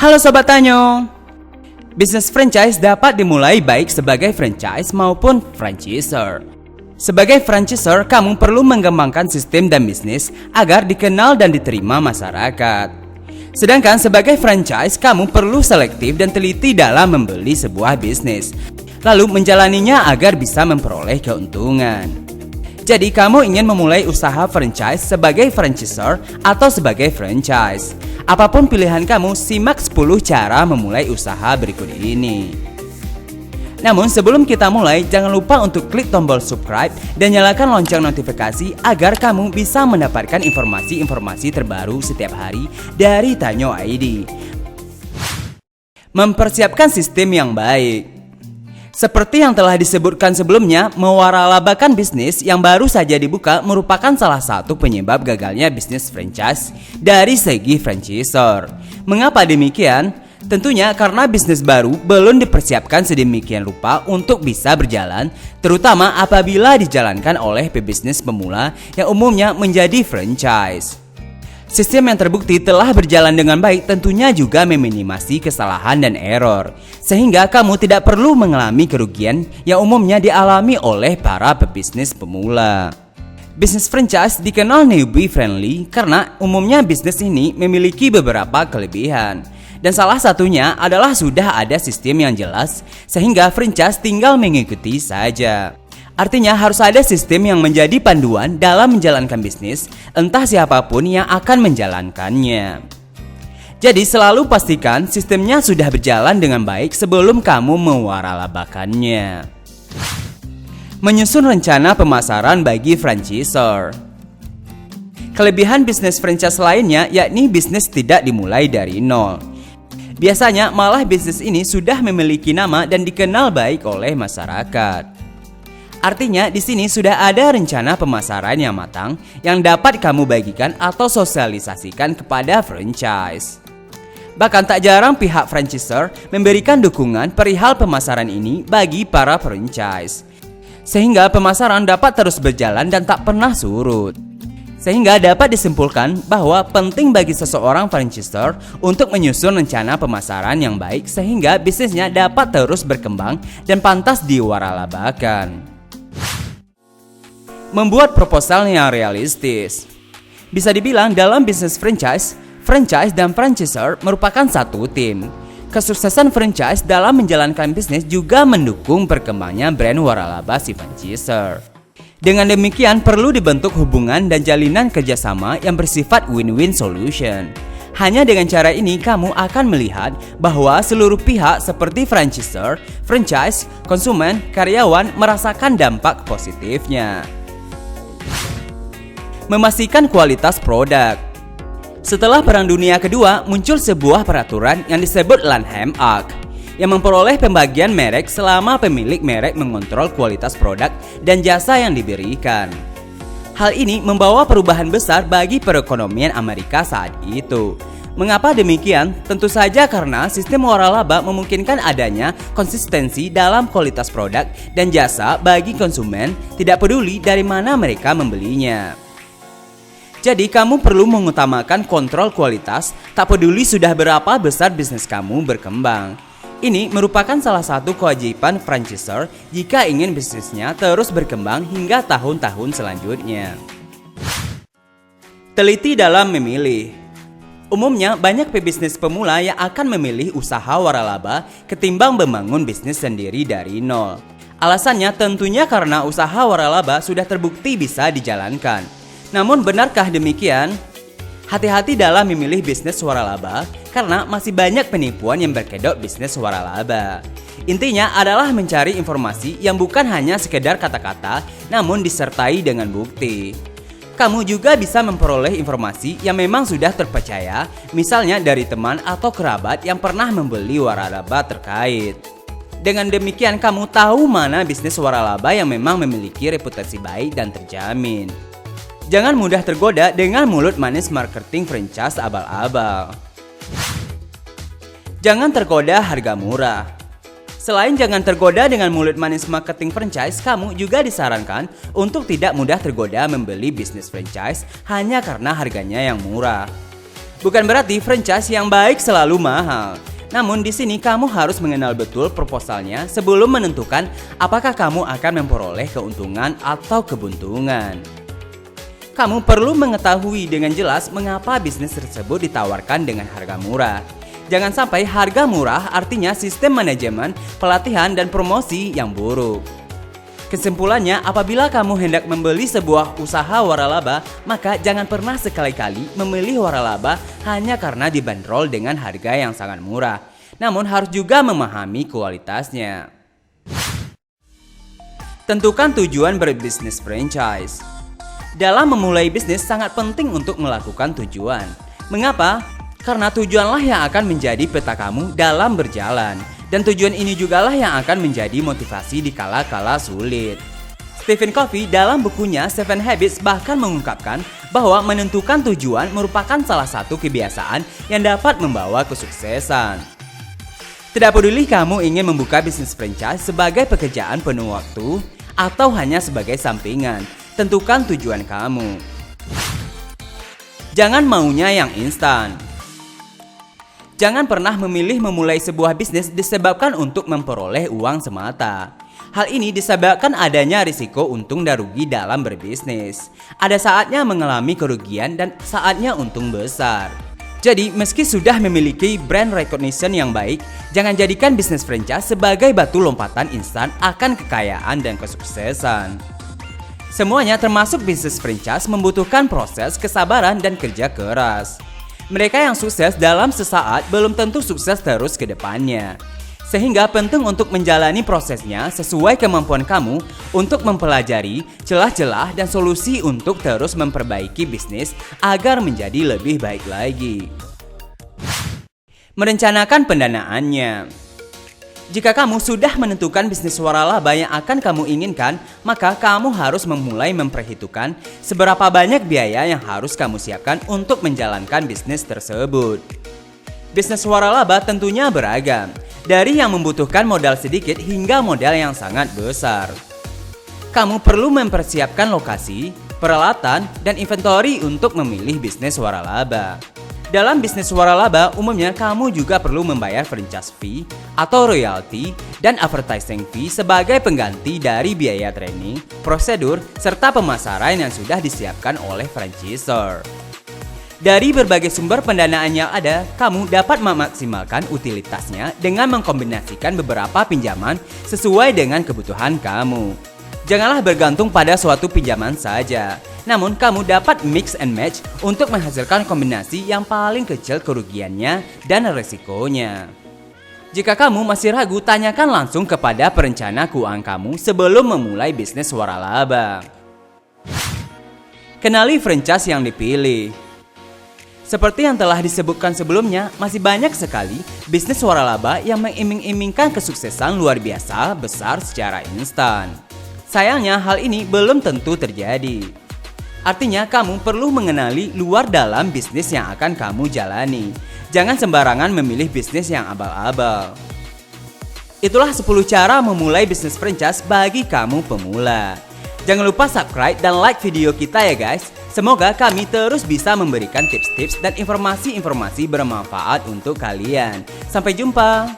Halo Sobat Tanyo. Bisnis franchise dapat dimulai baik sebagai franchise maupun franchisor. Sebagai franchisor, kamu perlu mengembangkan sistem dan bisnis agar dikenal dan diterima masyarakat. Sedangkan sebagai franchise, kamu perlu selektif dan teliti dalam membeli sebuah bisnis, lalu menjalaninya agar bisa memperoleh keuntungan. Jadi kamu ingin memulai usaha franchise sebagai franchisor atau sebagai franchise? Apapun pilihan kamu, simak 10 cara memulai usaha berikut ini. Namun sebelum kita mulai, jangan lupa untuk klik tombol subscribe dan nyalakan lonceng notifikasi agar kamu bisa mendapatkan informasi-informasi terbaru setiap hari dari Tanyo ID. Mempersiapkan sistem yang baik. Seperti yang telah disebutkan sebelumnya, mewaralabakan bisnis yang baru saja dibuka merupakan salah satu penyebab gagalnya bisnis franchise dari segi franchisor. Mengapa demikian? Tentunya karena bisnis baru belum dipersiapkan sedemikian rupa untuk bisa berjalan, terutama apabila dijalankan oleh pebisnis pemula yang umumnya menjadi franchise. Sistem yang terbukti telah berjalan dengan baik tentunya juga meminimasi kesalahan dan error, sehingga kamu tidak perlu mengalami kerugian yang umumnya dialami oleh para pebisnis pemula. Bisnis franchise dikenal newbie friendly karena umumnya bisnis ini memiliki beberapa kelebihan. Dan salah satunya adalah sudah ada sistem yang jelas, sehingga franchise tinggal mengikuti saja. Artinya harus ada sistem yang menjadi panduan dalam menjalankan bisnis, entah siapapun yang akan menjalankannya. Jadi selalu pastikan sistemnya sudah berjalan dengan baik sebelum kamu mewaralabakannya. Menyusun rencana pemasaran bagi franchisor. Kelebihan bisnis franchise lainnya yakni bisnis tidak dimulai dari nol. Biasanya malah bisnis ini sudah memiliki nama dan dikenal baik oleh masyarakat. Artinya di sini sudah ada rencana pemasaran yang matang yang dapat kamu bagikan atau sosialisasikan kepada franchise. Bahkan tak jarang pihak franchisor memberikan dukungan perihal pemasaran ini bagi para franchise, sehingga pemasaran dapat terus berjalan dan tak pernah surut. Sehingga dapat disimpulkan bahwa penting bagi seseorang franchisor untuk menyusun rencana pemasaran yang baik sehingga bisnisnya dapat terus berkembang dan pantas diwaralabakan. Membuat proposal yang realistis. Bisa dibilang dalam bisnis franchise dan franchisor merupakan satu tim. Kesuksesan franchise dalam menjalankan bisnis juga mendukung perkembangannya brand waralaba si franchisor. Dengan demikian perlu dibentuk hubungan dan jalinan kerjasama yang bersifat win-win solution. Hanya dengan cara ini kamu akan melihat bahwa seluruh pihak seperti franchisor, franchise, konsumen, karyawan merasakan dampak positifnya. Memastikan kualitas produk. Setelah Perang Dunia Kedua, muncul sebuah peraturan yang disebut Lanham Act yang memperoleh pembagian merek selama pemilik merek mengontrol kualitas produk dan jasa yang diberikan. Hal ini membawa perubahan besar bagi perekonomian Amerika saat itu. Mengapa demikian? Tentu saja karena sistem waralaba memungkinkan adanya konsistensi dalam kualitas produk dan jasa bagi konsumen, tidak peduli dari mana mereka membelinya. Jadi kamu perlu mengutamakan kontrol kualitas, tak peduli sudah berapa besar bisnis kamu berkembang. Ini merupakan salah satu kewajiban franchisor jika ingin bisnisnya terus berkembang hingga tahun-tahun selanjutnya. Teliti dalam memilih. Umumnya banyak pebisnis pemula yang akan memilih usaha waralaba ketimbang membangun bisnis sendiri dari nol. Alasannya tentunya karena usaha waralaba sudah terbukti bisa dijalankan. Namun benarkah demikian? Hati-hati dalam memilih bisnis waralaba karena masih banyak penipuan yang berkedok bisnis waralaba. Intinya adalah mencari informasi yang bukan hanya sekedar kata-kata namun disertai dengan bukti. Kamu juga bisa memperoleh informasi yang memang sudah terpercaya, misalnya dari teman atau kerabat yang pernah membeli waralaba terkait. Dengan demikian kamu tahu mana bisnis waralaba yang memang memiliki reputasi baik dan terjamin. Jangan mudah tergoda dengan mulut manis marketing franchise abal-abal. Jangan tergoda harga murah. Selain jangan tergoda dengan mulut manis marketing franchise, kamu juga disarankan untuk tidak mudah tergoda membeli bisnis franchise hanya karena harganya yang murah. Bukan berarti franchise yang baik selalu mahal. Namun di sini kamu harus mengenal betul proposalnya sebelum menentukan apakah kamu akan memperoleh keuntungan atau kebuntungan. Kamu perlu mengetahui dengan jelas mengapa bisnis tersebut ditawarkan dengan harga murah. Jangan sampai harga murah artinya sistem manajemen, pelatihan, dan promosi yang buruk. Kesimpulannya, apabila kamu hendak membeli sebuah usaha waralaba, maka jangan pernah sekali-kali memilih waralaba hanya karena dibanderol dengan harga yang sangat murah. Namun harus juga memahami kualitasnya. Tentukan tujuan berbisnis franchise. Dalam memulai bisnis sangat penting untuk melakukan tujuan. Mengapa? Karena tujuanlah yang akan menjadi peta kamu dalam berjalan. Dan tujuan ini jugalah yang akan menjadi motivasi di kala-kala sulit. Stephen Covey dalam bukunya Seven Habits bahkan mengungkapkan bahwa menentukan tujuan merupakan salah satu kebiasaan yang dapat membawa kesuksesan. Tidak peduli kamu ingin membuka bisnis franchise sebagai pekerjaan penuh waktu atau hanya sebagai sampingan, tentukan tujuan kamu. Jangan maunya yang instan. Jangan pernah memilih memulai sebuah bisnis disebabkan untuk memperoleh uang semata. Hal ini disebabkan adanya risiko untung dan rugi dalam berbisnis. Ada saatnya mengalami kerugian dan saatnya untung besar. Jadi meski sudah memiliki brand recognition yang baik, jangan jadikan bisnis franchise sebagai batu lompatan instan akan kekayaan dan kesuksesan. Semuanya termasuk bisnis franchise membutuhkan proses, kesabaran, dan kerja keras. Mereka yang sukses dalam sesaat belum tentu sukses terus ke depannya. Sehingga penting untuk menjalani prosesnya sesuai kemampuan kamu untuk mempelajari celah-celah dan solusi untuk terus memperbaiki bisnis agar menjadi lebih baik lagi. Merencanakan pendanaannya. Jika kamu sudah menentukan bisnis waralaba yang akan kamu inginkan, maka kamu harus memulai memperhitungkan seberapa banyak biaya yang harus kamu siapkan untuk menjalankan bisnis tersebut. Bisnis waralaba tentunya beragam, dari yang membutuhkan modal sedikit hingga modal yang sangat besar. Kamu perlu mempersiapkan lokasi, peralatan, dan inventory untuk memilih bisnis waralaba. Dalam bisnis waralaba, umumnya kamu juga perlu membayar franchise fee atau royalty dan advertising fee sebagai pengganti dari biaya training, prosedur, serta pemasaran yang sudah disiapkan oleh franchisor. Dari berbagai sumber pendanaan yang ada, kamu dapat memaksimalkan utilitasnya dengan mengkombinasikan beberapa pinjaman sesuai dengan kebutuhan kamu. Janganlah bergantung pada suatu pinjaman saja, namun kamu dapat mix and match untuk menghasilkan kombinasi yang paling kecil kerugiannya dan resikonya. Jika kamu masih ragu, tanyakan langsung kepada perencana keuangan kamu sebelum memulai bisnis waralaba. Kenali franchise yang dipilih. Seperti yang telah disebutkan sebelumnya, masih banyak sekali bisnis waralaba yang mengiming-imingkan kesuksesan luar biasa besar secara instan. Sayangnya hal ini belum tentu terjadi. Artinya kamu perlu mengenali luar dalam bisnis yang akan kamu jalani. Jangan sembarangan memilih bisnis yang abal-abal. Itulah 10 cara memulai bisnis franchise bagi kamu pemula. Jangan lupa subscribe dan like video kita ya guys. Semoga kami terus bisa memberikan tips-tips dan informasi-informasi bermanfaat untuk kalian. Sampai jumpa.